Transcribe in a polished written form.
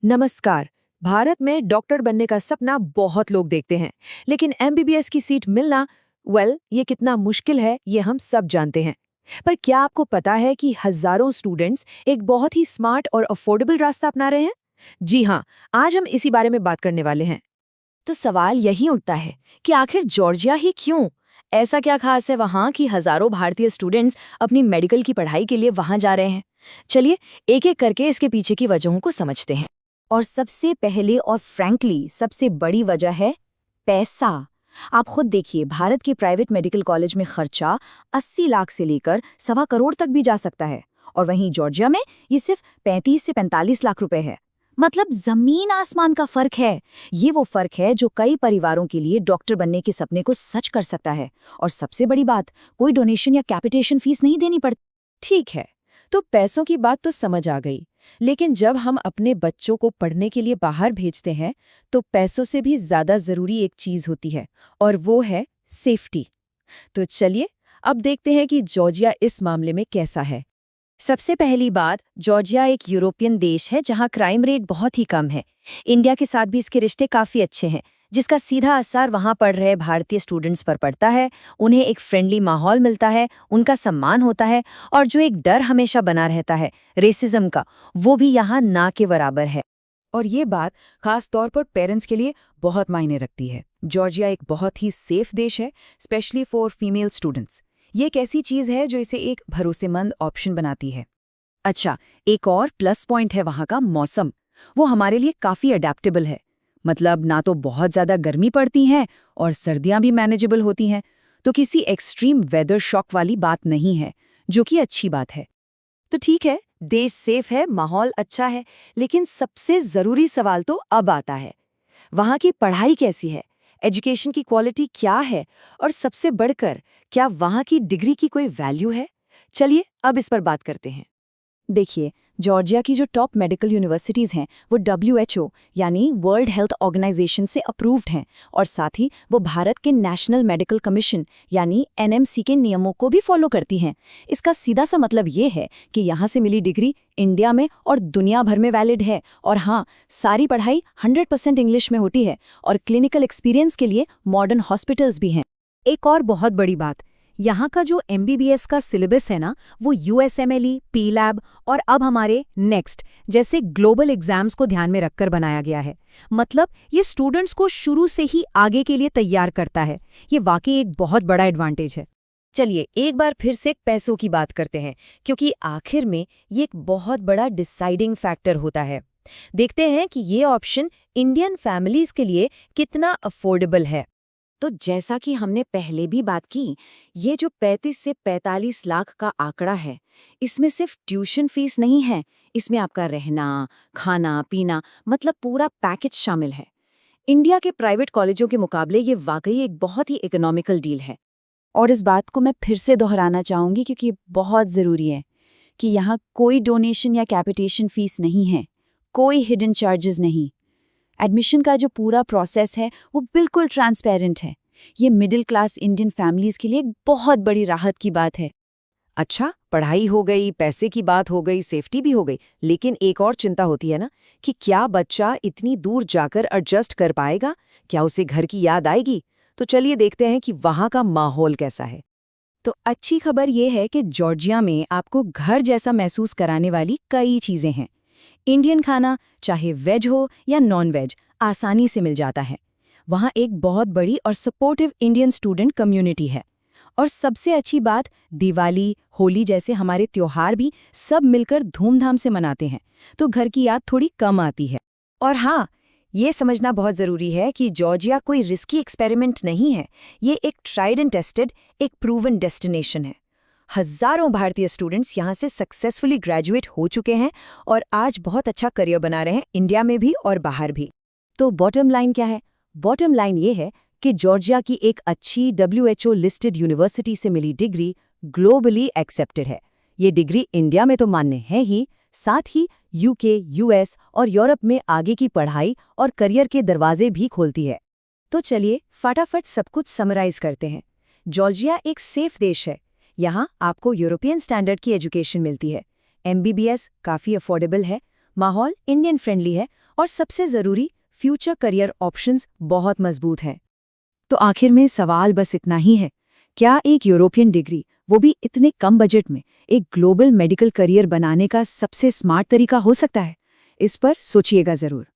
नमस्कार। भारत में डॉक्टर बनने का सपना बहुत लोग देखते हैं, लेकिन एमबीबीएस की सीट मिलना, ये कितना मुश्किल है, ये हम सब जानते हैं। पर क्या आपको पता है कि हजारों स्टूडेंट्स एक बहुत ही स्मार्ट और अफोर्डेबल रास्ता अपना रहे हैं? जी हाँ, आज हम इसी बारे में बात करने वाले हैं। तो सवाल यही उठता है कि आखिर जॉर्जिया ही क्यों? ऐसा क्या खास है वहाँ कि हजारों भारतीय स्टूडेंट्स अपनी मेडिकल की पढ़ाई के लिए वहाँ जा रहे हैं? चलिए एक एक करके इसके पीछे की वजहों को समझते हैं। और सबसे पहले और फ्रैंकली सबसे बड़ी वजह है पैसा। आप खुद देखिए, भारत के प्राइवेट मेडिकल कॉलेज में खर्चा 80 लाख से लेकर 1.25 करोड़ तक भी जा सकता है, और वहीं जॉर्जिया में ये सिर्फ 35 से 45 लाख रुपए है। मतलब जमीन आसमान का फर्क है। ये वो फर्क है जो कई परिवारों के लिए डॉक्टर बनने के सपने को सच कर सकता है। और सबसे बड़ी बात, कोई डोनेशन या कैपिटेशन फीस नहीं देनी पड़ती। ठीक है, तो पैसों की बात तो समझ आ गई, लेकिन जब हम अपने बच्चों को पढ़ने के लिए बाहर भेजते हैं, तो पैसों से भी ज्यादा जरूरी एक चीज होती है, और वो है सेफ्टी। तो चलिए अब देखते हैं कि जॉर्जिया इस मामले में कैसा है। सबसे पहली बात, जॉर्जिया एक यूरोपियन देश है जहां क्राइम रेट बहुत ही कम है। इंडिया के साथ भी इसके रिश्ते काफी अच्छे हैं, जिसका सीधा असर वहां पढ़ रहे भारतीय स्टूडेंट्स पर पड़ता है। उन्हें एक फ्रेंडली माहौल मिलता है, उनका सम्मान होता है, और जो एक डर हमेशा बना रहता है रेसिज्म का, वो भी यहाँ ना के बराबर है। और ये बात खास तौर पर पेरेंट्स के लिए बहुत मायने रखती है। जॉर्जिया एक बहुत ही सेफ देश है, स्पेशली फॉर फीमेल स्टूडेंट्स। ये एक ऐसी चीज है जो इसे एक भरोसेमंद ऑप्शन बनाती है। अच्छा, एक और प्लस पॉइंट है वहाँ का मौसम। वो हमारे लिए काफी अडेप्टेबल है। मतलब ना तो बहुत ज्यादा गर्मी पड़ती है और सर्दियां भी मैनेजेबल होती हैं, तो किसी एक्सट्रीम वेदर शॉक वाली बात नहीं है, जो कि अच्छी बात है। तो ठीक है, देश सेफ है, माहौल अच्छा है, लेकिन सबसे जरूरी सवाल तो अब आता है, वहाँ की पढ़ाई कैसी है, एजुकेशन की क्वालिटी क्या है, और सबसे बढ़कर क्या वहाँ की डिग्री की कोई वैल्यू है? चलिए अब इस पर बात करते हैं। देखिए, जॉर्जिया की जो टॉप मेडिकल यूनिवर्सिटीज़ हैं वो WHO यानी वर्ल्ड हेल्थ ऑर्गेनाइजेशन से अप्रूव्ड हैं, और साथ ही वो भारत के नेशनल मेडिकल कमीशन यानी NMC के नियमों को भी फॉलो करती हैं। इसका सीधा सा मतलब ये है कि यहाँ से मिली डिग्री इंडिया में और दुनिया भर में वैलिड है। और हाँ, सारी पढ़ाई 100% इंग्लिश में होती है, और क्लिनिकल एक्सपीरियंस के लिए मॉडर्न हॉस्पिटल्स भी हैं। एक और बहुत बड़ी बात, यहाँ का जो MBBS का सिलेबस है ना, वो USMLE, PLAB और अब हमारे नेक्स्ट जैसे ग्लोबल एग्जाम्स को ध्यान में रखकर बनाया गया है। मतलब ये स्टूडेंट्स को शुरू से ही आगे के लिए तैयार करता है। ये वाकई एक बहुत बड़ा एडवांटेज है। चलिए एक बार फिर से पैसों की बात करते हैं, क्योंकि आखिर में ये एक बहुत बड़ा डिसाइडिंग फैक्टर होता है। देखते हैं कि ये ऑप्शन इंडियन फैमिलीज के लिए कितना अफोर्डेबल है। तो जैसा कि हमने पहले भी बात की, ये जो 35 से 45 लाख का आंकड़ा है, इसमें सिर्फ ट्यूशन फीस नहीं है, इसमें आपका रहना, खाना, पीना, मतलब पूरा पैकेज शामिल है। इंडिया के प्राइवेट कॉलेजों के मुकाबले ये वाकई एक बहुत ही इकोनॉमिकल डील है। और इस बात को मैं फिर से दोहराना चाहूँगी क्योंकि ये बहुत ज़रूरी है कि यहाँ कोई डोनेशन या कैपिटेशन फीस नहीं है, कोई हिडन चार्जेस नहीं। एडमिशन का जो पूरा प्रोसेस है वो बिल्कुल ट्रांसपेरेंट है। ये मिडिल क्लास इंडियन फैमिलीज के लिए एक बहुत बड़ी राहत की बात है। अच्छा, पढ़ाई हो गई, पैसे की बात हो गई, सेफ्टी भी हो गई, लेकिन एक और चिंता होती है ना, कि क्या बच्चा इतनी दूर जाकर एडजस्ट कर पाएगा? क्या उसे घर की याद आएगी? तो चलिए देखते हैं कि वहाँ का माहौल कैसा है। तो अच्छी खबर ये है कि जॉर्जिया में आपको घर जैसा महसूस कराने वाली कई चीज़ें हैं। इंडियन खाना, चाहे वेज हो या नॉन वेज, आसानी से मिल जाता है। वहाँ एक बहुत बड़ी और सपोर्टिव इंडियन स्टूडेंट कम्युनिटी है। और सबसे अच्छी बात, दिवाली, होली जैसे हमारे त्योहार भी सब मिलकर धूमधाम से मनाते हैं, तो घर की याद थोड़ी कम आती है। और हाँ, ये समझना बहुत ज़रूरी है कि जॉर्जिया कोई रिस्की एक्सपेरिमेंट नहीं है। ये एक ट्राइड एंड टेस्टेड, एक प्रूवन डेस्टिनेशन है। हजारों भारतीय स्टूडेंट्स यहाँ से सक्सेसफुली ग्रेजुएट हो चुके हैं और आज बहुत अच्छा करियर बना रहे हैं, इंडिया में भी और बाहर भी। तो बॉटम लाइन क्या है? बॉटम लाइन ये है कि जॉर्जिया की एक अच्छी WHO लिस्टेड यूनिवर्सिटी से मिली डिग्री ग्लोबली एक्सेप्टेड है। ये डिग्री इंडिया में तो मान्य है ही, साथ ही UK, US और यूरोप में आगे की पढ़ाई और करियर के दरवाजे भी खोलती है। तो चलिए फटाफट सब कुछ समराइज करते हैं। जॉर्जिया एक सेफ देश है। यहाँ आपको यूरोपियन स्टैंडर्ड की एजुकेशन मिलती है। MBBS काफ़ी अफोर्डेबल है, माहौल इंडियन फ्रेंडली है और सबसे ज़रूरी फ्यूचर करियर ऑप्शंस बहुत मजबूत है। तो आखिर में सवाल बस इतना ही है, क्या एक यूरोपियन डिग्री, वो भी इतने कम बजट में, एक ग्लोबल मेडिकल करियर बनाने का सबसे स्मार्ट तरीका हो सकता है? इस पर सोचिएगा ज़रूर।